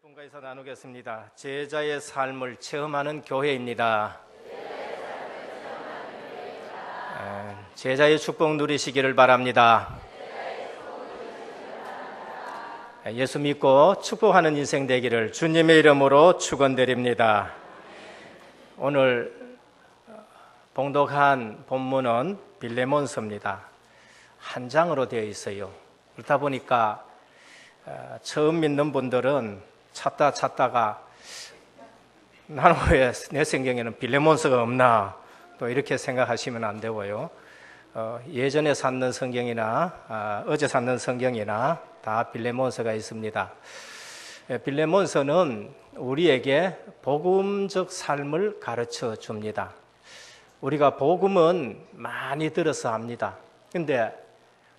여러분과에서 나누겠습니다. 제자의 삶을 체험하는 교회입니다. 제자의 축복 누리시기를 바랍니다. 예수 믿고 축복하는 인생 되기를 주님의 이름으로 축원드립니다. 오늘 봉독한 본문은 빌레몬서입니다. 한 장으로 되어 있어요. 그렇다 보니까 처음 믿는 분들은 찾다가 나는 왜 내 성경에는 빌레몬서가 없나 또 이렇게 생각하시면 안 되고요. 예전에 샀는 성경이나 어제 샀는 성경이나 다 빌레몬서가 있습니다. 빌레몬서는 우리에게 복음적 삶을 가르쳐 줍니다. 우리가 복음은 많이 들어서 합니다. 근데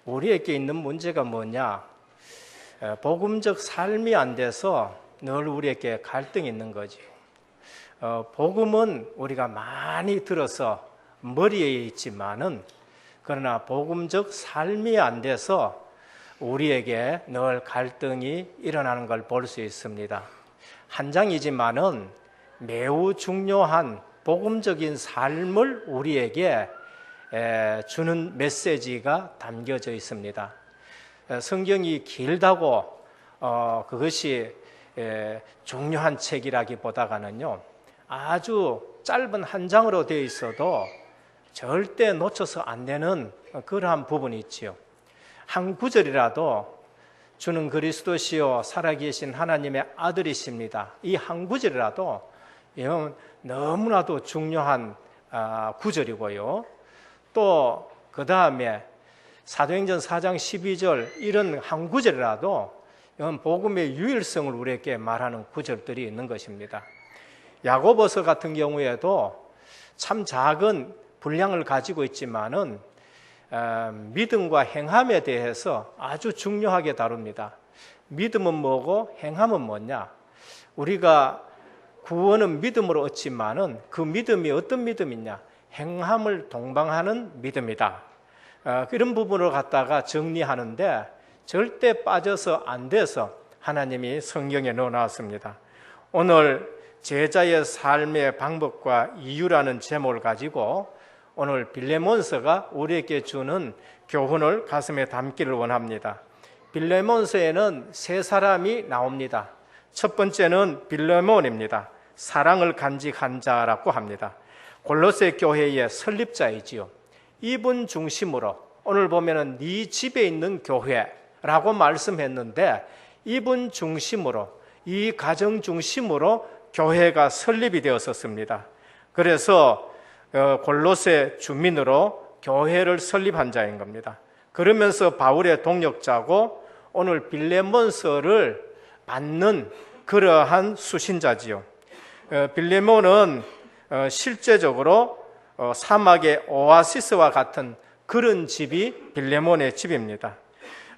우리에게 있는 문제가 뭐냐? 복음적 삶이 안 돼서 늘 우리에게 갈등이 있는 거지. 복음은 우리가 많이 들어서 머리에 있지만은 그러나 복음적 삶이 안 돼서 우리에게 늘 갈등이 일어나는 걸 볼 수 있습니다. 한 장이지만은 매우 중요한 복음적인 삶을 우리에게 주는 메시지가 담겨져 있습니다. 성경이 길다고 그것이 중요한 책이라기보다는요, 아주 짧은 한 장으로 되어 있어도 절대 놓쳐서 안 되는 그러한 부분이 있지요. 한 구절이라도 주는 그리스도시요 살아계신 하나님의 아들이십니다. 이 한 구절이라도 이건 너무나도 중요한 구절이고요. 또 그 다음에 사도행전 4장 12절 이런 한 구절이라도 이건 복음의 유일성을 우리에게 말하는 구절들이 있는 것입니다. 야고보서 같은 경우에도 참 작은 분량을 가지고 있지만은 믿음과 행함에 대해서 아주 중요하게 다룹니다. 믿음은 뭐고 행함은 뭐냐? 우리가 구원은 믿음으로 얻지만은 그 믿음이 어떤 믿음이냐? 행함을 동반하는 믿음이다. 그런 부분을 갖다가 정리하는데 절대 빠져서 안 돼서 하나님이 성경에 넣어놨습니다. 오늘 제자의 삶의 방법과 이유라는 제목을 가지고 오늘 빌레몬서가 우리에게 주는 교훈을 가슴에 담기를 원합니다. 빌레몬서에는 세 사람이 나옵니다. 첫 번째는 빌레몬입니다. 사랑을 간직한 자라고 합니다. 골로새 교회의 설립자이지요. 이분 중심으로 오늘 보면은 네 집에 있는 교회라고 말씀했는데 이분 중심으로 이 가정 중심으로 교회가 설립이 되었었습니다. 그래서 골로새 주민으로 교회를 설립한 자인 겁니다. 그러면서 바울의 동역자고 오늘 빌레몬서를 받는 그러한 수신자지요. 빌레몬은 실제적으로 사막의 오아시스와 같은 그런 집이 빌레몬의 집입니다.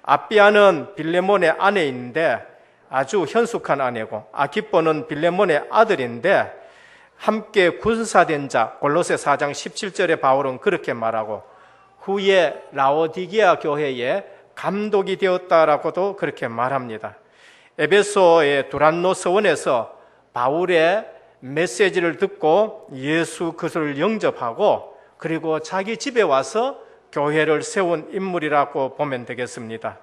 아비아는 빌레몬의 아내인데 아주 현숙한 아내고 아키포는 빌레몬의 아들인데 함께 군사된 자, 골로새 4장 17절에 바울은 그렇게 말하고 후에 라오디게아 교회의 감독이 되었다라고도 그렇게 말합니다. 에베소의 두란노 서원에서 바울의 메시지를 듣고 예수 그리스도를 영접하고 그리고 자기 집에 와서 교회를 세운 인물이라고 보면 되겠습니다.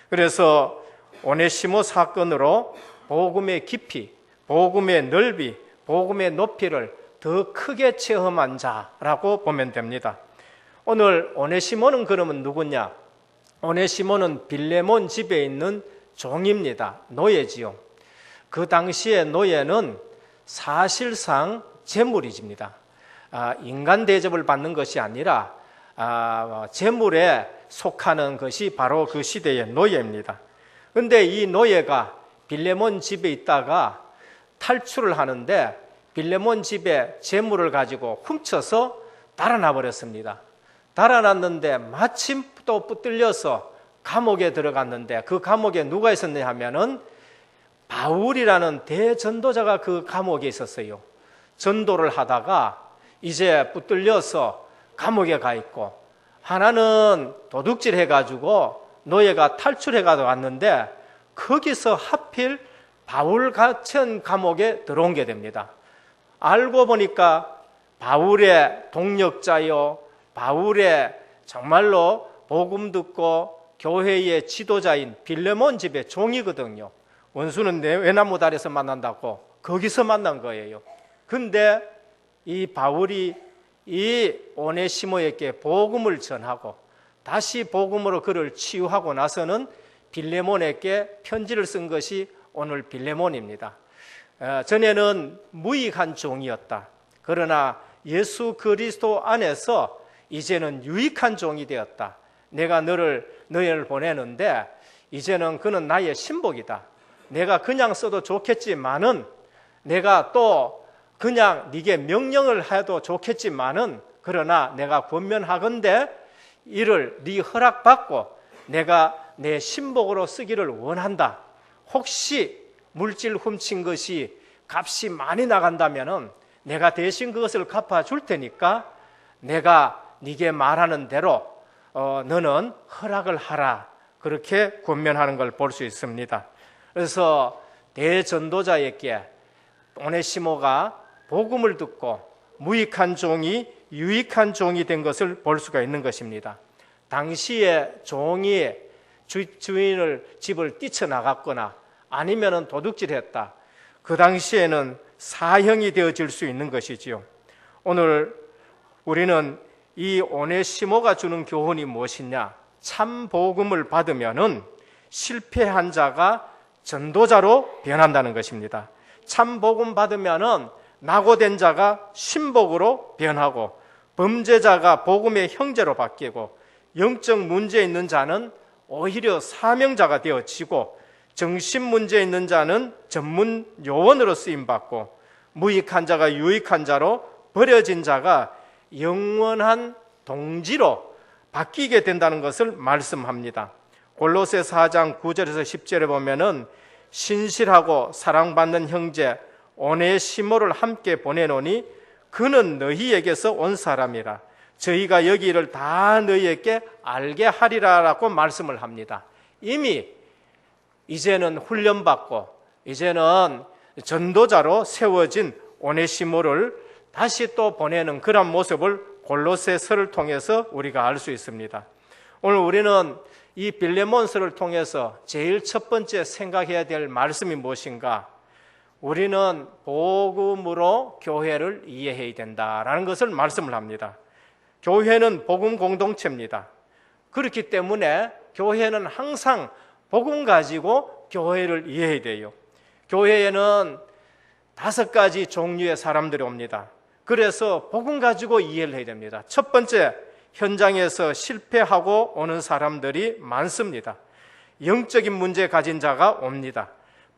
그래서 오네시모 사건으로 복음의 깊이, 복음의 넓이, 복음의 높이를 더 크게 체험한 자라고 보면 됩니다. 오늘 오네시모는 그러면 누구냐? 오네시모는 빌레몬 집에 있는 종입니다. 노예지요. 그 당시에 노예는 사실상 재물이집니다. 인간 대접을 받는 것이 아니라 재물에 속하는 것이 바로 그 시대의 노예입니다. 그런데 이 노예가 빌레몬 집에 있다가 탈출을 하는데 빌레몬 집에 재물을 가지고 훔쳐서 달아나 버렸습니다. 달아났는데 마침 또 붙들려서 감옥에 들어갔는데 그 감옥에 누가 있었냐 하면은 바울이라는 대전도자가 그 감옥에 있었어요. 전도를 하다가 이제 붙들려서 감옥에 가 있고 하나는 도둑질 해가지고 노예가 탈출해가 왔는데 거기서 하필 바울 같은 감옥에 들어온 게 됩니다. 알고 보니까 바울의 동력자요, 바울의 정말로 복음 듣고 교회의 지도자인 빌레몬 집의 종이거든요. 원수는 내 외나무 다리에서 만난다고 거기서 만난 거예요. 근데 이 바울이 이 오네시모에게 복음을 전하고 다시 복음으로 그를 치유하고 나서는 빌레몬에게 편지를 쓴 것이 오늘 빌레몬입니다. 전에는 무익한 종이었다. 그러나 예수 그리스도 안에서 이제는 유익한 종이 되었다. 내가 너희를 보내는데 이제는 그는 나의 신복이다. 내가 그냥 써도 좋겠지만은, 내가 또 그냥 네게 명령을 해도 좋겠지만은, 그러나 내가 권면하건대 이를 네 허락받고 내가 내 신복으로 쓰기를 원한다. 혹시 물질 훔친 것이 값이 많이 나간다면은 내가 대신 그것을 갚아줄 테니까 내가 네게 말하는 대로 너는 허락을 하라. 그렇게 권면하는 걸 볼 수 있습니다. 그래서 대전도자에게 오네시모가 복음을 듣고 무익한 종이 유익한 종이 된 것을 볼 수가 있는 것입니다. 당시에 종이 주인을 집을 뛰쳐나갔거나 아니면 도둑질했다. 그 당시에는 사형이 되어질 수 있는 것이지요. 오늘 우리는 이 오네시모가 주는 교훈이 무엇이냐? 참 복음을 받으면은 실패한 자가 전도자로 변한다는 것입니다. 참 복음 받으면은 낙오된 자가 신복으로 변하고 범죄자가 복음의 형제로 바뀌고 영적 문제 있는 자는 오히려 사명자가 되어지고 정신 문제 있는 자는 전문 요원으로 쓰임받고 무익한 자가 유익한 자로 버려진 자가 영원한 동지로 바뀌게 된다는 것을 말씀합니다. 골로새 4장 9절에서 10절에 보면은 신실하고 사랑받는 형제 오네시모를 함께 보내노니 그는 너희에게서 온 사람이라. 저희가 여기를 다 너희에게 알게 하리라라고 말씀을 합니다. 이미 이제는 훈련받고 이제는 전도자로 세워진 오네시모를 다시 또 보내는 그런 모습을 골로새서를 통해서 우리가 알 수 있습니다. 오늘 우리는 이 빌레몬서를 통해서 제일 첫 번째 생각해야 될 말씀이 무엇인가? 우리는 복음으로 교회를 이해해야 된다라는 것을 말씀을 합니다. 교회는 복음 공동체입니다. 그렇기 때문에 교회는 항상 복음 가지고 교회를 이해해야 돼요. 교회에는 5가지 종류의 사람들이 옵니다. 그래서 복음 가지고 이해를 해야 됩니다. 첫 번째, 현장에서 실패하고 오는 사람들이 많습니다. 영적인 문제 가진 자가 옵니다.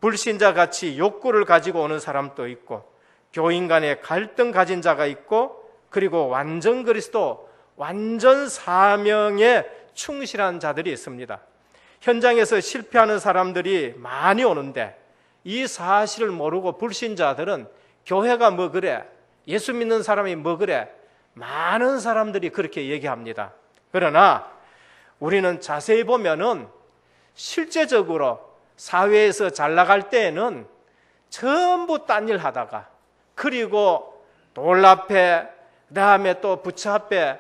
불신자같이 욕구를 가지고 오는 사람도 있고 교인 간의 갈등 가진 자가 있고 그리고 완전 그리스도, 완전 사명에 충실한 자들이 있습니다. 현장에서 실패하는 사람들이 많이 오는데 이 사실을 모르고 불신자들은 교회가 뭐 그래? 예수 믿는 사람이 뭐 그래? 많은 사람들이 그렇게 얘기합니다. 그러나 우리는 자세히 보면은 실제적으로 사회에서 잘 나갈 때에는 전부 딴 일 하다가 그리고 돌 앞에 그다음에 또 부처 앞에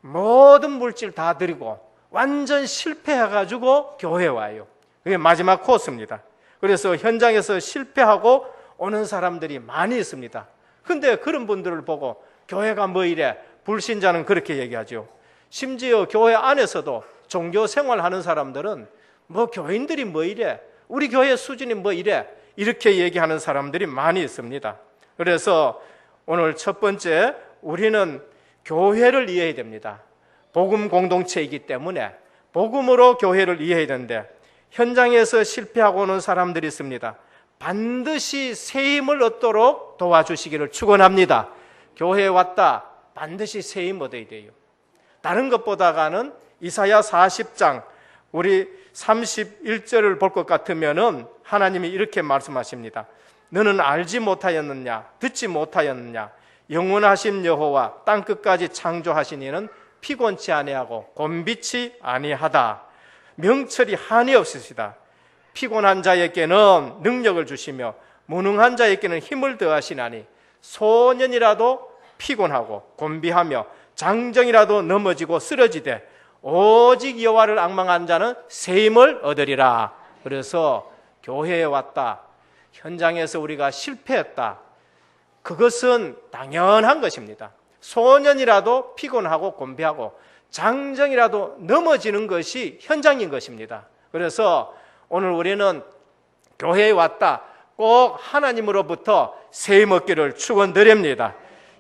모든 물질 다 드리고 완전 실패해가지고 교회에 와요. 그게 마지막 코스입니다. 그래서 현장에서 실패하고 오는 사람들이 많이 있습니다. 근데 그런 분들을 보고 교회가 뭐 이래? 불신자는 그렇게 얘기하죠. 심지어 교회 안에서도 종교 생활하는 사람들은 뭐 교인들이 뭐 이래? 우리 교회 수준이 뭐 이래? 이렇게 얘기하는 사람들이 많이 있습니다. 그래서 오늘 첫 번째, 우리는 교회를 이해해야 됩니다. 복음 공동체이기 때문에 복음으로 교회를 이해해야 되는데 현장에서 실패하고 오는 사람들이 있습니다. 반드시 새 힘을 얻도록 도와주시기를 축원합니다. 교회에 왔다 반드시 새 힘 얻어야 돼요. 다른 것보다는 이사야 40장 우리 31절을 볼 것 같으면은 하나님이 이렇게 말씀하십니다. 너는 알지 못하였느냐? 듣지 못하였느냐? 영원하신 여호와 땅끝까지 창조하신 이는 피곤치 아니하고 곤비치 아니하다. 명철이 한이 없으시다. 피곤한 자에게는 능력을 주시며 무능한 자에게는 힘을 더하시나니 소년이라도 피곤하고 곤비하며 장정이라도 넘어지고 쓰러지되 오직 여호와를 앙망한 자는 새 힘을 얻으리라. 그래서 교회에 왔다, 현장에서 우리가 실패했다, 그것은 당연한 것입니다. 소년이라도 피곤하고 곤비하고 장정이라도 넘어지는 것이 현장인 것입니다. 그래서 오늘 우리는 교회에 왔다, 꼭 하나님으로부터 새 힘 얻기를 축원드립니다.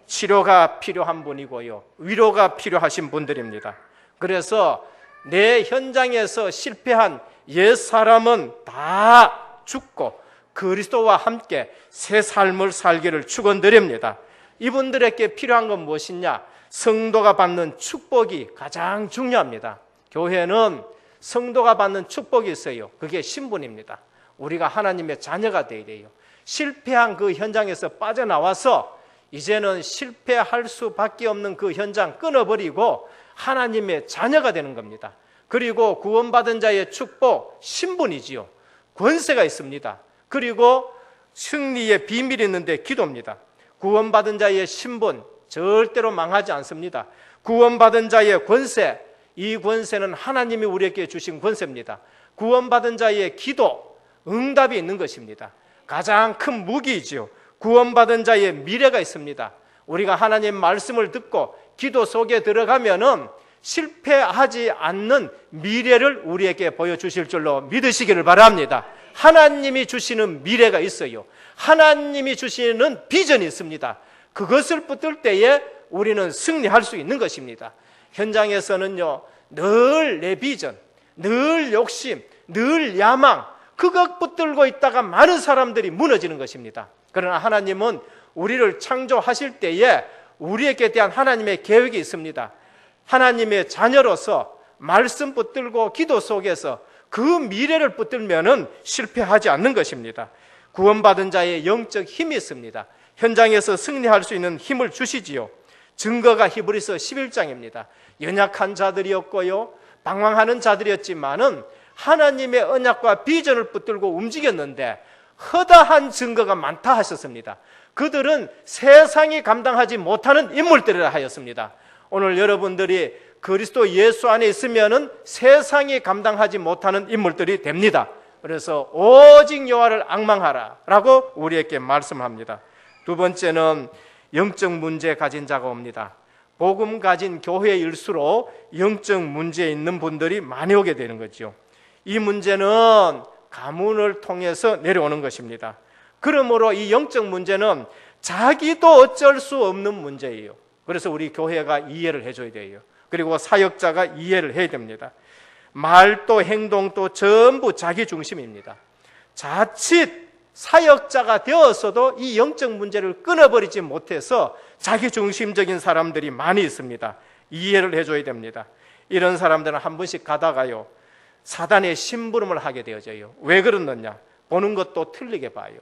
치료가 필요한 분이고요, 위로가 필요하신 분들입니다. 그래서 내 현장에서 실패한 옛사람은 다 죽고 그리스도와 함께 새 삶을 살기를 축원드립니다. 이분들에게 필요한 건 무엇이냐? 성도가 받는 축복이 가장 중요합니다. 교회는 성도가 받는 축복이 있어요. 그게 신분입니다. 우리가 하나님의 자녀가 되어야 돼요. 실패한 그 현장에서 빠져나와서 이제는 실패할 수밖에 없는 그 현장 끊어버리고 하나님의 자녀가 되는 겁니다. 그리고 구원받은 자의 축복, 신분이지요. 권세가 있습니다. 그리고 승리의 비밀이 있는데 기도입니다. 구원받은 자의 신분 절대로 망하지 않습니다. 구원받은 자의 권세, 이 권세는 하나님이 우리에게 주신 권세입니다. 구원받은 자의 기도, 응답이 있는 것입니다. 가장 큰 무기이지요. 구원받은 자의 미래가 있습니다. 우리가 하나님 말씀을 듣고 기도 속에 들어가면은 실패하지 않는 미래를 우리에게 보여주실 줄로 믿으시기를 바랍니다. 하나님이 주시는 미래가 있어요. 하나님이 주시는 비전이 있습니다. 그것을 붙들 때에 우리는 승리할 수 있는 것입니다. 현장에서는요, 늘 내 비전, 늘 욕심, 늘 야망, 그것 붙들고 있다가 많은 사람들이 무너지는 것입니다. 그러나 하나님은 우리를 창조하실 때에 우리에게 대한 하나님의 계획이 있습니다. 하나님의 자녀로서 말씀 붙들고 기도 속에서 그 미래를 붙들면은 실패하지 않는 것입니다. 구원받은 자의 영적 힘이 있습니다. 현장에서 승리할 수 있는 힘을 주시지요. 증거가 히브리서 11장입니다. 연약한 자들이었고요, 방황하는 자들이었지만은 하나님의 언약과 비전을 붙들고 움직였는데 허다한 증거가 많다 하셨습니다. 그들은 세상이 감당하지 못하는 인물들이라 하였습니다. 오늘 여러분들이 그리스도 예수 안에 있으면은 세상이 감당하지 못하는 인물들이 됩니다. 그래서 오직 여호와를 앙망하라 라고 우리에게 말씀합니다. 두 번째는 영적 문제 가진 자가 옵니다. 복음 가진 교회일수록 영적 문제 있는 분들이 많이 오게 되는 거죠. 이 문제는 가문을 통해서 내려오는 것입니다. 그러므로 이 영적 문제는 자기도 어쩔 수 없는 문제예요. 그래서 우리 교회가 이해를 해줘야 돼요. 그리고 사역자가 이해를 해야 됩니다. 말도 행동도 전부 자기 중심입니다. 자칫 사역자가 되었어도 이 영적 문제를 끊어버리지 못해서 자기 중심적인 사람들이 많이 있습니다. 이해를 해줘야 됩니다. 이런 사람들은 한 번씩 가다가요, 사단의 심부름을 하게 되어져요. 왜 그러느냐? 보는 것도 틀리게 봐요.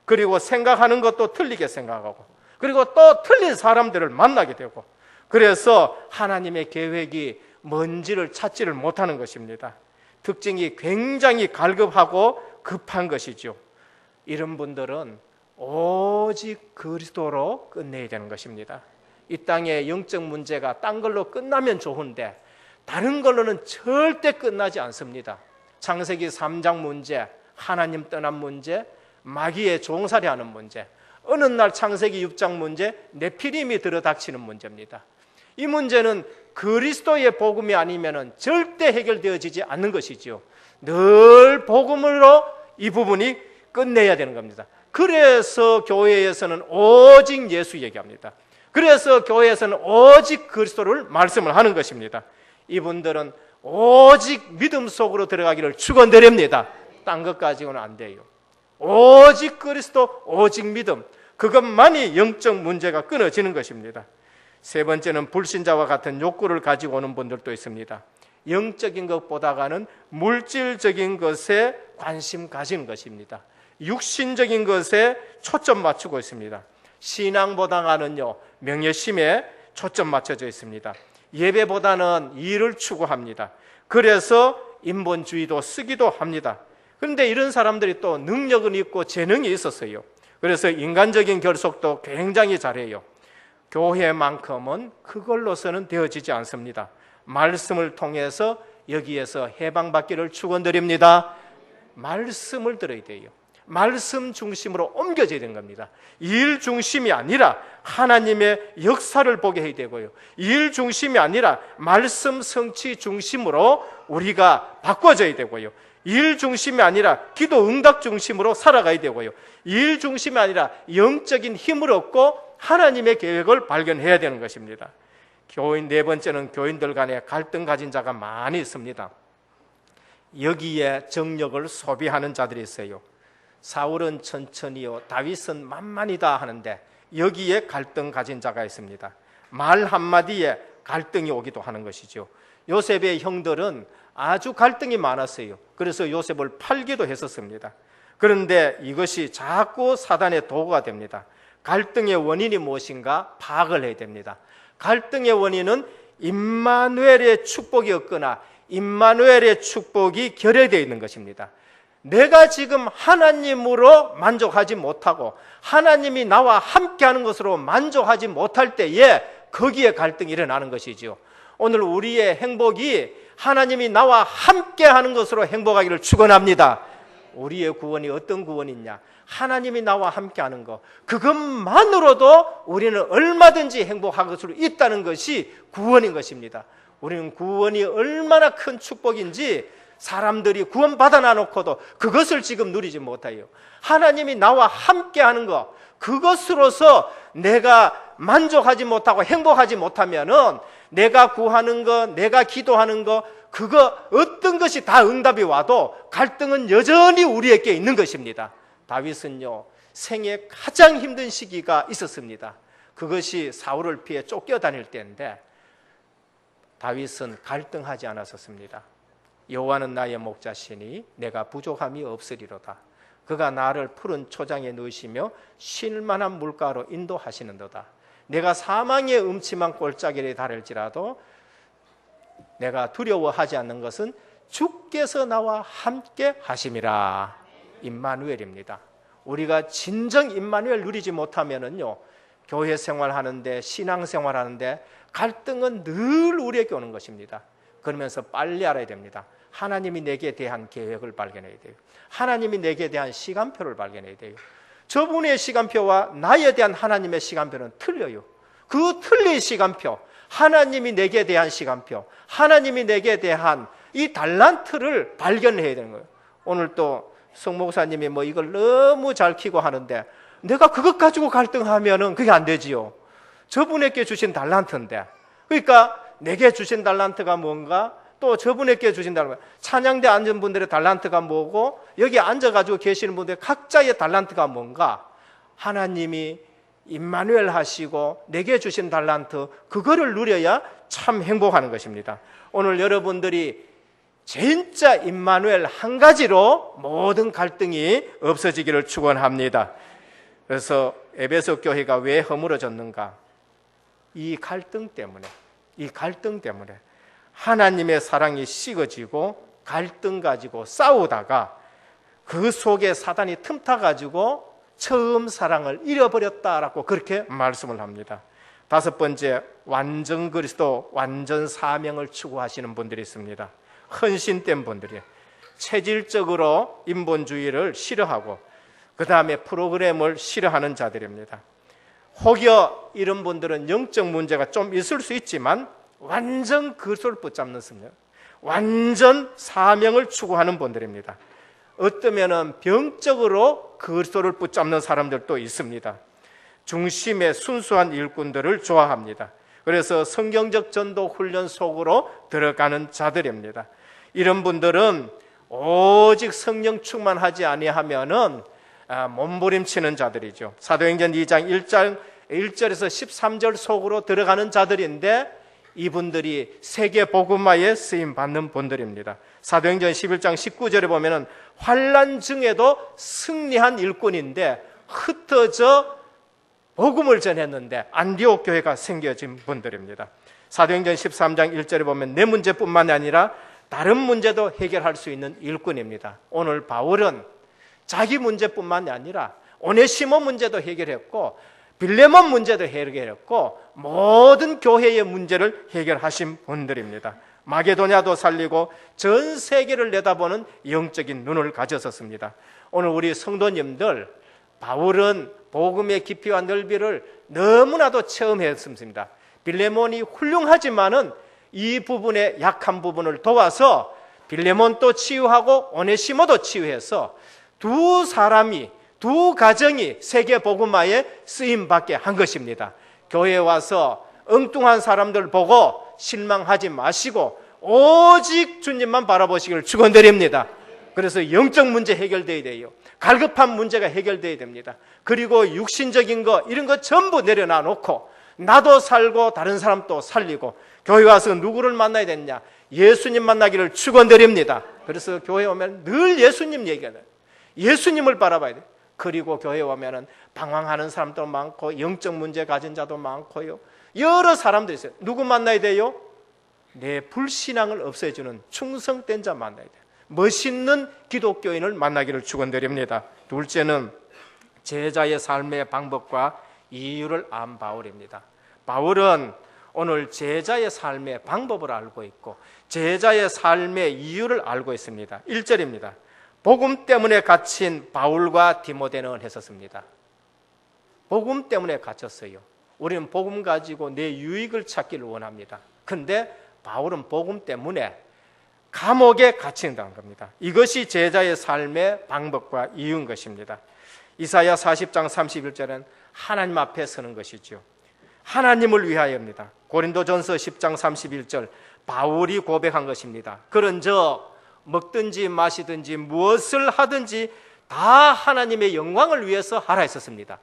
그리고 생각하는 것도 틀리게 생각하고, 그리고 또 틀린 사람들을 만나게 되고, 그래서 하나님의 계획이 뭔지를 찾지를 못하는 것입니다. 특징이 굉장히 갈급하고 급한 것이죠. 이런 분들은 오직 그리스도로 끝내야 되는 것입니다. 이 땅의 영적 문제가 딴 걸로 끝나면 좋은데 다른 걸로는 절대 끝나지 않습니다. 창세기 3장 문제, 하나님 떠난 문제, 마귀의 종살이하는 문제, 어느 날 창세기 6장 문제, 네피림이 들어닥치는 문제입니다. 이 문제는 그리스도의 복음이 아니면 절대 해결되어지지 않는 것이죠. 늘 복음으로 이 부분이 끝내야 되는 겁니다. 그래서 교회에서는 오직 예수 얘기합니다. 그래서 교회에서는 오직 그리스도를 말씀을 하는 것입니다. 이분들은 오직 믿음 속으로 들어가기를 축원드립니다. 딴 것 가지고는 안 돼요. 오직 그리스도, 오직 믿음, 그것만이 영적 문제가 끊어지는 것입니다. 세 번째는 불신자와 같은 욕구를 가지고 오는 분들도 있습니다. 영적인 것보다는 물질적인 것에 관심 가진 것입니다. 육신적인 것에 초점 맞추고 있습니다. 신앙보다는요, 명예심에 초점 맞춰져 있습니다. 예배보다는 일을 추구합니다. 그래서 인본주의도 쓰기도 합니다. 그런데 이런 사람들이 또 능력은 있고 재능이 있었어요. 그래서 인간적인 결속도 굉장히 잘해요. 교회만큼은 그걸로서는 되어지지 않습니다. 말씀을 통해서 여기에서 해방받기를 축원드립니다. 말씀을 들어야 돼요. 말씀 중심으로 옮겨져야 되는 겁니다. 일 중심이 아니라 하나님의 역사를 보게 해야 되고요. 일 중심이 아니라 말씀 성취 중심으로 우리가 바꿔져야 되고요. 일 중심이 아니라 기도 응답 중심으로 살아가야 되고요. 일 중심이 아니라 영적인 힘을 얻고 하나님의 계획을 발견해야 되는 것입니다. 교인 네 번째는 교인들 간에 갈등 가진 자가 많이 있습니다. 여기에 정력을 소비하는 자들이 있어요. 사울은 천천히요, 다윗은 만만이다 하는데 여기에 갈등 가진 자가 있습니다. 말 한마디에 갈등이 오기도 하는 것이죠. 요셉의 형들은 아주 갈등이 많았어요. 그래서 요셉을 팔기도 했었습니다. 그런데 이것이 자꾸 사단의 도구가 됩니다. 갈등의 원인이 무엇인가 파악을 해야 됩니다. 갈등의 원인은 임마누엘의 축복이 없거나 임마누엘의 축복이 결여되어 있는 것입니다. 내가 지금 하나님으로 만족하지 못하고 하나님이 나와 함께하는 것으로 만족하지 못할 때에 거기에 갈등이 일어나는 것이죠. 오늘 우리의 행복이 하나님이 나와 함께하는 것으로 행복하기를 축원합니다. 우리의 구원이 어떤 구원이냐? 하나님이 나와 함께하는 것, 그것만으로도 우리는 얼마든지 행복할 수 있다는 것이 구원인 것입니다. 우리는 구원이 얼마나 큰 축복인지 사람들이 구원 받아놔놓고도 그것을 지금 누리지 못해요. 하나님이 나와 함께하는 것, 그것으로서 내가 만족하지 못하고 행복하지 못하면은 내가 구하는 것, 내가 기도하는 것, 그거 어떤 것이 다 응답이 와도 갈등은 여전히 우리에게 있는 것입니다. 다윗은요, 생애 가장 힘든 시기가 있었습니다. 그것이 사울을 피해 쫓겨다닐 때인데 다윗은 갈등하지 않았었습니다. 여호와는 나의 목자시니 내가 부족함이 없으리로다. 그가 나를 푸른 초장에 누이시며 쉴 만한 물가로 인도하시는도다. 내가 사망의 음침한 골짜기에 다를지라도 내가 두려워하지 않는 것은 주께서 나와 함께 하심이라. 임마누엘입니다. 우리가 진정 임마누엘 누리지 못하면은요, 교회 생활하는데, 신앙생활하는데 갈등은 늘 우리에게 오는 것입니다. 그러면서 빨리 알아야 됩니다. 하나님이 내게 대한 계획을 발견해야 돼요. 하나님이 내게 대한 시간표를 발견해야 돼요. 저분의 시간표와 나에 대한 하나님의 시간표는 틀려요. 그 틀린 시간표, 하나님이 내게 대한 시간표, 하나님이 내게 대한 이 달란트를 발견해야 되는 거예요. 오늘 또 성목사님이 뭐 이걸 너무 잘 키고 하는데 내가 그것 가지고 갈등하면은 그게 안 되지요. 저분에게 주신 달란트인데, 그러니까 내게 주신 달란트가 뭔가, 또 저분에게 주신 달란트, 찬양대 앉은 분들의 달란트가 뭐고, 여기 앉아가지고 계시는 분들의 각자의 달란트가 뭔가, 하나님이 임마누엘 하시고 내게 주신 달란트, 그거를 누려야 참 행복하는 것입니다. 오늘 여러분들이 진짜 임마누엘 한 가지로 모든 갈등이 없어지기를 축원합니다. 그래서 에베소 교회가 왜 허물어졌는가? 이 갈등 때문에 하나님의 사랑이 식어지고 갈등 가지고 싸우다가 그 속에 사단이 틈타가지고 처음 사랑을 잃어버렸다라고 그렇게 말씀을 합니다. 다섯 번째, 완전 그리스도, 완전 사명을 추구하시는 분들이 있습니다. 헌신된 분들이 체질적으로 인본주의를 싫어하고 그 다음에 프로그램을 싫어하는 자들입니다. 혹여 이런 분들은 영적 문제가 좀 있을 수 있지만 완전 그리스도를 붙잡는 습니다. 완전 사명을 추구하는 분들입니다. 어떠면은 병적으로 그리스도를 붙잡는 사람들도 있습니다. 중심의 순수한 일꾼들을 좋아합니다. 그래서 성경적 전도 훈련 속으로 들어가는 자들입니다. 이런 분들은 오직 성령 충만하지 아니하면은 몸부림치는 자들이죠. 사도행전 2장 1절에서 13절 속으로 들어가는 자들인데 이분들이 세계 복음화에 쓰임 받는 분들입니다. 사도행전 11장 19절에 보면은 환난 중에도 승리한 일꾼인데 흩어져 복음을 전했는데 안디옥 교회가 생겨진 분들입니다. 사도행전 13장 1절에 보면 내 문제뿐만 아니라 다른 문제도 해결할 수 있는 일꾼입니다. 오늘 바울은 자기 문제뿐만이 아니라 오네시모 문제도 해결했고 빌레몬 문제도 해결했고 모든 교회의 문제를 해결하신 분들입니다. 마게도냐도 살리고 전 세계를 내다보는 영적인 눈을 가졌었습니다. 오늘 우리 성도님들, 바울은 복음의 깊이와 넓이를 너무나도 체험했습니다. 빌레몬이 훌륭하지만은 이 부분의 약한 부분을 도와서 빌레몬도 치유하고 오네시모도 치유해서 두 사람이, 두 가정이 세계 복음화에 쓰임받게 한 것입니다. 교회에 와서 엉뚱한 사람들 보고 실망하지 마시고 오직 주님만 바라보시기를 축원드립니다. 그래서 영적 문제 해결돼야 돼요. 갈급한 문제가 해결돼야 됩니다. 그리고 육신적인 거 이런 거 전부 내려놔 놓고 나도 살고 다른 사람도 살리고 교회 와서 누구를 만나야 되느냐? 예수님 만나기를 축원드립니다. 그래서 교회 오면 늘 예수님 얘기해요. 예수님을 바라봐야 돼요. 그리고 교회 오면은 방황하는 사람도 많고 영적 문제 가진 자도 많고요. 여러 사람들이 있어요. 누구 만나야 돼요? 내 불신앙을 없애주는 충성된 자 만나야 돼요. 멋있는 기독교인을 만나기를 축원드립니다. 둘째는 제자의 삶의 방법과 이유를 안 바울입니다. 바울은 오늘 제자의 삶의 방법을 알고 있고 제자의 삶의 이유를 알고 있습니다. 1절입니다. 복음 때문에 갇힌 바울과 디모데는 했었습니다. 복음 때문에 갇혔어요. 우리는 복음 가지고 내 유익을 찾기를 원합니다. 근데 바울은 복음 때문에 감옥에 갇힌다는 겁니다. 이것이 제자의 삶의 방법과 이유인 것입니다. 이사야 40장 31절은 하나님 앞에 서는 것이죠. 하나님을 위하여입니다. 고린도전서 10장 31절 바울이 고백한 것입니다. 그런즉 먹든지 마시든지 무엇을 하든지 다 하나님의 영광을 위해서 하라 했었습니다.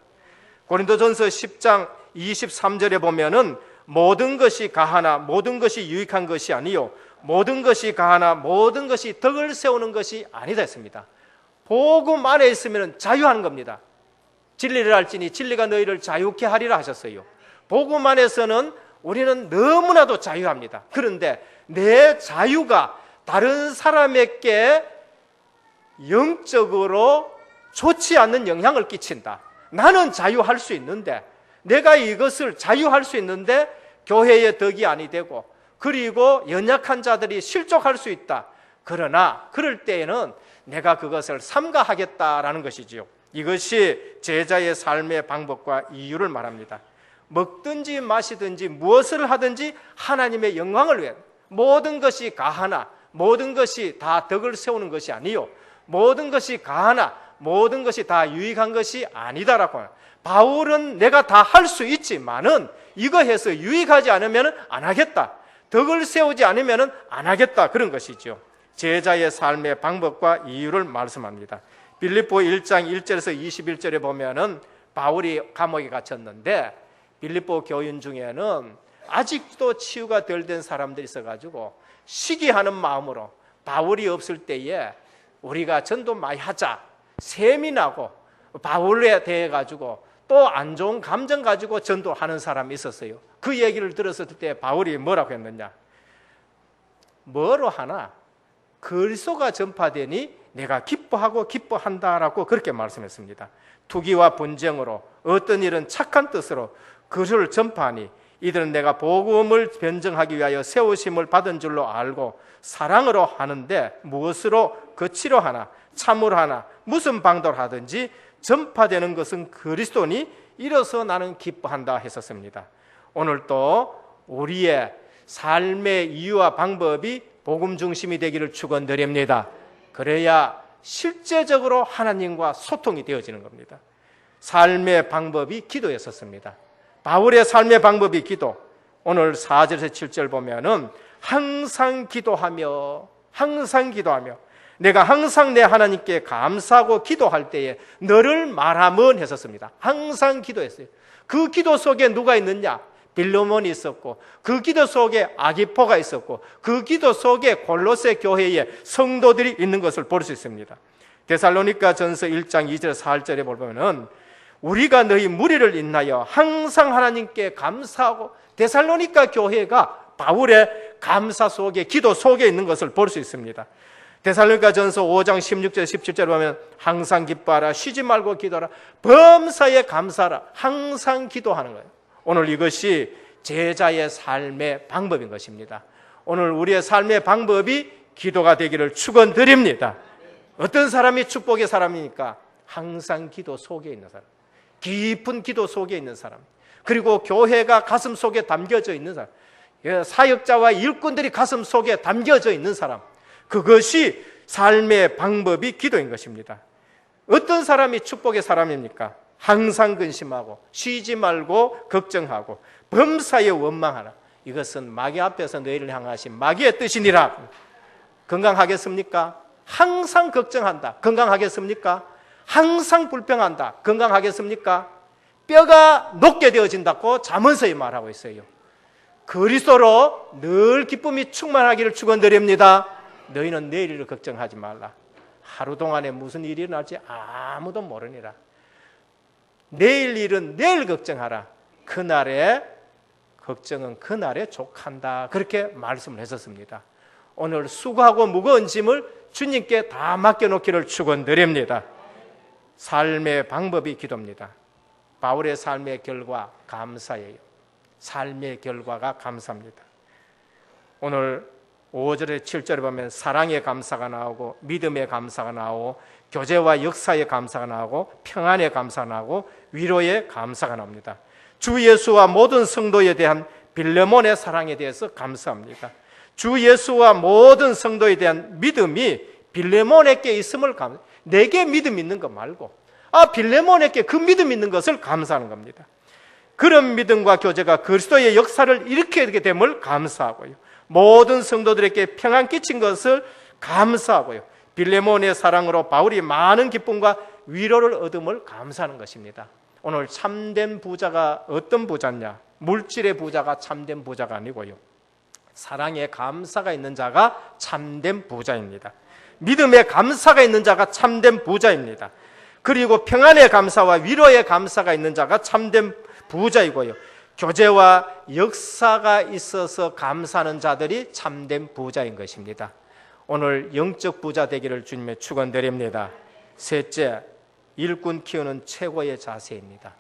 고린도전서 10장 23절에 보면은 모든 것이 가하나 모든 것이 유익한 것이 아니요 모든 것이 가하나 모든 것이 덕을 세우는 것이 아니다 했습니다. 복음 안에 있으면 자유하는 겁니다. 진리를 알지니 진리가 너희를 자유케 하리라 하셨어요. 복음 안에서는 우리는 너무나도 자유합니다. 그런데 내 자유가 다른 사람에게 영적으로 좋지 않는 영향을 끼친다. 나는 자유할 수 있는데 내가 이것을 자유할 수 있는데 교회의 덕이 아니 되고 그리고 연약한 자들이 실족할 수 있다. 그러나 그럴 때에는 내가 그것을 삼가하겠다라는 것이지요. 이것이 제자의 삶의 방법과 이유를 말합니다. 먹든지 마시든지 무엇을 하든지 하나님의 영광을 위해 모든 것이 가하나 모든 것이 다 덕을 세우는 것이 아니요 모든 것이 가하나 모든 것이 다 유익한 것이 아니다라고. 바울은 내가 다 할 수 있지만은 이거 해서 유익하지 않으면 안 하겠다. 덕을 세우지 않으면 안 하겠다. 그런 것이죠. 제자의 삶의 방법과 이유를 말씀합니다. 빌립보 1장 1절에서 21절에 보면은 바울이 감옥에 갇혔는데 빌립보 교인 중에는 아직도 치유가 덜 된 사람들이 있어가지고 시기하는 마음으로 바울이 없을 때에 우리가 전도 많이 하자 셈이 나고 바울에 대해 가지고 또 안 좋은 감정 가지고 전도하는 사람이 있었어요. 그 얘기를 들었을 때 바울이 뭐라고 했느냐? 뭐로 하나? 그리스도가 전파되니 내가 기뻐하고 기뻐한다라고 그렇게 말씀했습니다. 투기와 분쟁으로 어떤 일은 착한 뜻으로 그리스도를 전파하니 이들은 내가 복음을 변증하기 위하여 세우심을 받은 줄로 알고 사랑으로 하는데 무엇으로 거치려 하나 참으로 하나 무슨 방도를 하든지 전파되는 것은 그리스도니 이로써 나는 기뻐한다 했었습니다. 오늘 또 우리의 삶의 이유와 방법이 복음 중심이 되기를 축원드립니다. 그래야 실제적으로 하나님과 소통이 되어지는 겁니다. 삶의 방법이 기도였었습니다. 바울의 삶의 방법이 기도. 오늘 4절에서 7절 보면은 항상 기도하며 내가 항상 내 하나님께 감사하고 기도할 때에 너를 말하면 했었습니다. 항상 기도했어요. 그 기도 속에 누가 있느냐? 빌레몬이 있었고 그 기도 속에 아기포가 있었고 그 기도 속에 골로새 교회의 성도들이 있는 것을 볼 수 있습니다. 데살로니가 전서 1장 2절 4절에 보면은 우리가 너희 무리를 인하여 항상 하나님께 감사하고 데살로니가 교회가 바울의 감사 속에, 기도 속에 있는 것을 볼 수 있습니다. 데살로니가전서 5장 16절 17절에 보면 항상 기뻐하라, 쉬지 말고 기도하라, 범사에 감사하라, 항상 기도하는 거예요. 오늘 이것이 제자의 삶의 방법인 것입니다. 오늘 우리의 삶의 방법이 기도가 되기를 축원드립니다. 어떤 사람이 축복의 사람이니까? 항상 기도 속에 있는 사람, 깊은 기도 속에 있는 사람, 그리고 교회가 가슴 속에 담겨져 있는 사람, 사역자와 일꾼들이 가슴 속에 담겨져 있는 사람, 그것이 삶의 방법이 기도인 것입니다. 어떤 사람이 축복의 사람입니까? 항상 근심하고 쉬지 말고 걱정하고 범사에 원망하라. 이것은 마귀 앞에서 너희를 향하신 마귀의 뜻이니라. 건강하겠습니까? 항상 걱정한다. 건강하겠습니까? 항상 불평한다. 건강하겠습니까? 뼈가 녹게 되어진다고 잠언서에 말하고 있어요. 그리스도로 늘 기쁨이 충만하기를 축원드립니다. 너희는 내일을 걱정하지 말라. 하루 동안에 무슨 일이 일어날지 아무도 모르니라. 내일 일은 내일 걱정하라. 그날의 걱정은 그날에 족한다. 그렇게 말씀을 했었습니다. 오늘 수고하고 무거운 짐을 주님께 다 맡겨놓기를 축원드립니다. 삶의 방법이 기도입니다. 바울의 삶의 결과 감사예요. 삶의 결과가 감사입니다. 오늘 5절에 7절에 보면 사랑의 감사가 나오고 믿음의 감사가 나오고 교제와 역사의 감사가 나오고 평안의 감사가 나오고 위로의 감사가 나옵니다. 주 예수와 모든 성도에 대한 빌레몬의 사랑에 대해서 감사합니다. 주 예수와 모든 성도에 대한 믿음이 빌레몬에게 있음을 내게 믿음 있는 것 말고 빌레몬에게 그 믿음 있는 것을 감사하는 겁니다. 그런 믿음과 교제가 그리스도의 역사를 일으키게 됨을 감사하고요. 모든 성도들에게 평안 끼친 것을 감사하고요. 빌레몬의 사랑으로 바울이 많은 기쁨과 위로를 얻음을 감사하는 것입니다. 오늘 참된 부자가 어떤 부자냐? 물질의 부자가 참된 부자가 아니고요. 사랑에 감사가 있는 자가 참된 부자입니다. 믿음에 감사가 있는 자가 참된 부자입니다. 그리고 평안의 감사와 위로의 감사가 있는 자가 참된 부자이고요. 교제와 역사가 있어서 감사하는 자들이 참된 부자인 것입니다. 오늘 영적 부자 되기를 주님의 축원드립니다. 셋째, 일꾼 키우는 최고의 자세입니다.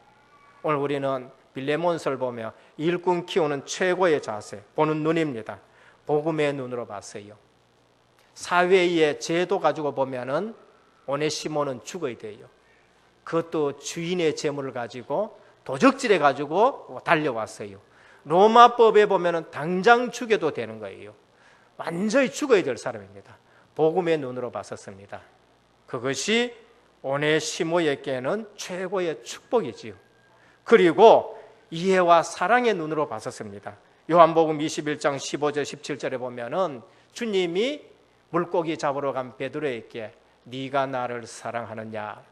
오늘 우리는 빌레몬서를 보며 일꾼 키우는 최고의 자세, 보는 눈입니다. 복음의 눈으로 봤어요. 사회의 제도 가지고 보면은 오네시모는 죽어야 돼요. 그것도 주인의 재물을 가지고 도적질해 가지고 달려왔어요. 로마법에 보면은 당장 죽여도 되는 거예요. 완전히 죽어야 될 사람입니다. 복음의 눈으로 봤었습니다. 그것이 오네시모에게는 최고의 축복이지요. 그리고 이해와 사랑의 눈으로 봤었습니다. 요한복음 21장 15절 17절에 보면은 주님이 물고기 잡으러 간 베드로에게 네가 나를 사랑하느냐?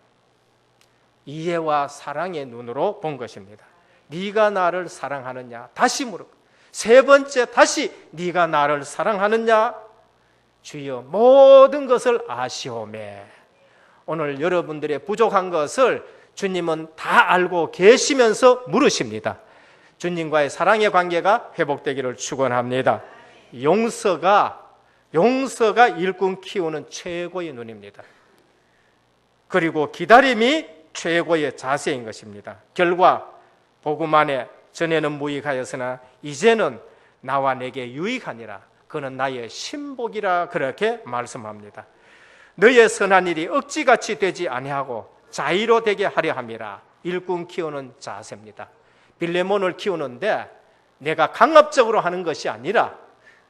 이해와 사랑의 눈으로 본 것입니다. 네가 나를 사랑하느냐? 다시 물어. 세 번째 다시 네가 나를 사랑하느냐? 주여 모든 것을 아시오매. 오늘 여러분들의 부족한 것을 주님은 다 알고 계시면서 물으십니다. 주님과의 사랑의 관계가 회복되기를 축원합니다. 용서가 일꾼 키우는 최고의 눈입니다. 그리고 기다림이 최고의 자세인 것입니다. 결과 복음 안에 전에는 무익하였으나 이제는 나와 내게 유익하니라. 그는 나의 신복이라 그렇게 말씀합니다. 너의 선한 일이 억지같이 되지 아니하고 자의로 되게 하려 함이라. 일꾼 키우는 자세입니다. 빌레몬을 키우는데 내가 강압적으로 하는 것이 아니라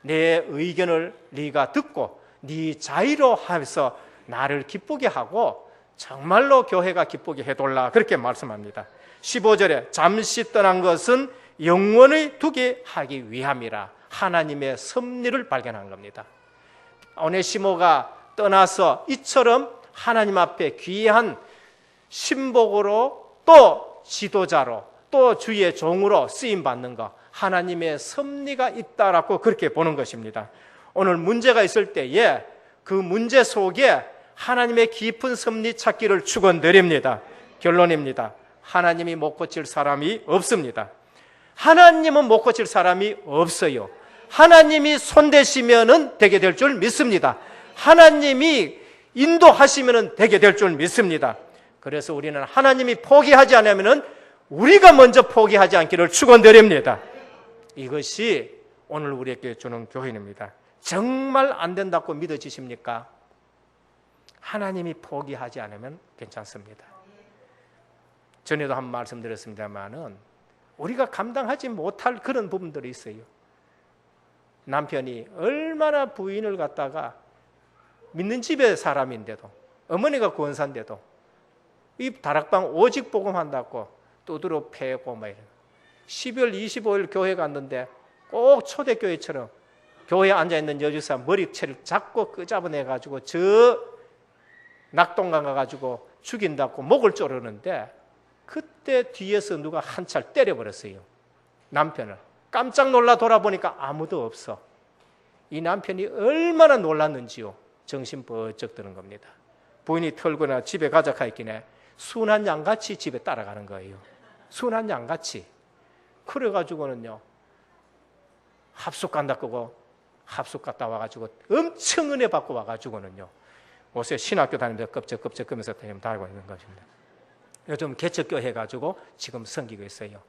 내 의견을 네가 듣고 네 자의로 하면서 나를 기쁘게 하고 정말로 교회가 기쁘게 해달라 그렇게 말씀합니다. 15절에 잠시 떠난 것은 영원히 두게 하기 위함이라. 하나님의 섭리를 발견한 겁니다. 오네시모가 떠나서 이처럼 하나님 앞에 귀한 신복으로 또 지도자로 또 주의 종으로 쓰임받는 것, 하나님의 섭리가 있다라고 그렇게 보는 것입니다. 오늘 문제가 있을 때에 그 문제 속에 하나님의 깊은 섭리 찾기를 축원드립니다. 결론입니다. 하나님이 못 고칠 사람이 없습니다. 하나님은 못 고칠 사람이 없어요. 하나님이 손대시면은 되게 될 줄 믿습니다. 하나님이 인도하시면은 되게 될 줄 믿습니다. 그래서 우리는 하나님이 포기하지 않으면은 우리가 먼저 포기하지 않기를 축원드립니다. 이것이 오늘 우리에게 주는 교훈입니다. 정말 안 된다고 믿어지십니까? 하나님이 포기하지 않으면 괜찮습니다. 전에도 한 말씀 드렸습니다만은 우리가 감당하지 못할 그런 부분들이 있어요. 남편이 얼마나 부인을 갖다가 믿는 집의 사람인데도, 어머니가 권사인데도 이 다락방 오직 복음한다고 두드러 패고 막 이런. 12월 25일 교회 갔는데 꼭 초대교회처럼 교회에 앉아있는 여주사 머리채를 잡고 끄잡아내가지고 저 낙동강 가가지고 죽인다고 목을 조르는데 그때 뒤에서 누가 한 찰 때려버렸어요. 남편을. 깜짝 놀라 돌아보니까 아무도 없어. 이 남편이 얼마나 놀랐는지요. 정신 번쩍 드는 겁니다. 부인이 털거나 집에 가자 하였기에 순한 양같이 집에 따라가는 거예요. 순한 양같이. 그래가지고는요, 합숙 간다 끄고 합숙 갔다 와가지고 엄청 은혜 받고 와가지고는요, 요새 신학교 다니면서 껍적껍적 하면서 다니고 있는 것입니다. 요즘 개척교 해가지고 지금 섬기고 있어요.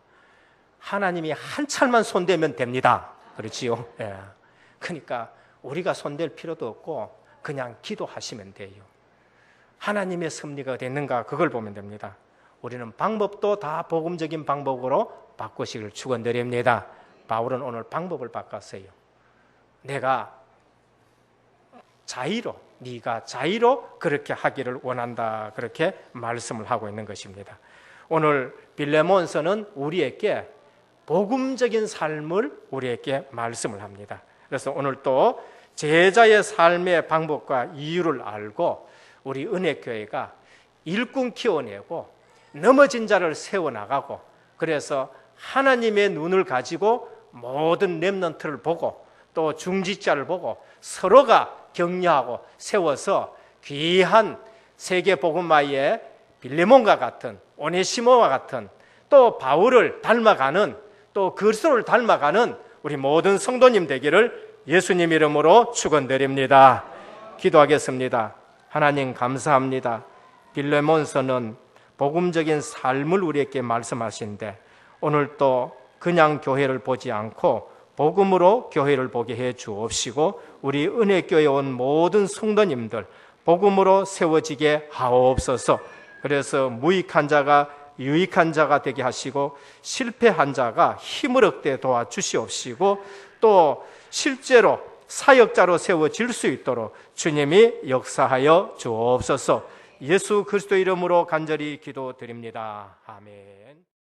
하나님이 한 찰만 손대면 됩니다. 그렇지요? 예. 그러니까 우리가 손댈 필요도 없고 그냥 기도하시면 돼요. 하나님의 섭리가 됐는가 그걸 보면 됩니다. 우리는 방법도 다 복음적인 방법으로 바꾸시길 축원드립니다. 바울은 오늘 방법을 바꿨어요. 내가 자의로, 네가 자의로 그렇게 하기를 원한다. 그렇게 말씀을 하고 있는 것입니다. 오늘 빌레몬서는 우리에게 복음적인 삶을 우리에게 말씀을 합니다. 그래서 오늘 또 제자의 삶의 방법과 이유를 알고 우리 은혜교회가 일꾼 키워내고 넘어진 자를 세워나가고, 그래서 하나님의 눈을 가지고 모든 렘넌트를 보고 또 중직자를 보고 서로가 격려하고 세워서 귀한 세계복음화의 빌레몬과 같은, 오네시모와 같은, 또 바울을 닮아가는, 또 그리스도를 닮아가는 우리 모든 성도님 되기를 예수님 이름으로 축원드립니다. 기도하겠습니다. 하나님 감사합니다. 빌레몬서는 복음적인 삶을 우리에게 말씀하시는데 오늘 또 그냥 교회를 보지 않고 복음으로 교회를 보게 해 주옵시고 우리 은혜교회에 온 모든 성도님들 복음으로 세워지게 하옵소서. 그래서 무익한 자가 유익한 자가 되게 하시고 실패한 자가 힘을 얻게 도와주시옵시고 또 실제로 사역자로 세워질 수 있도록 주님이 역사하여 주옵소서. 예수 그리스도 이름으로 간절히 기도드립니다. 아멘.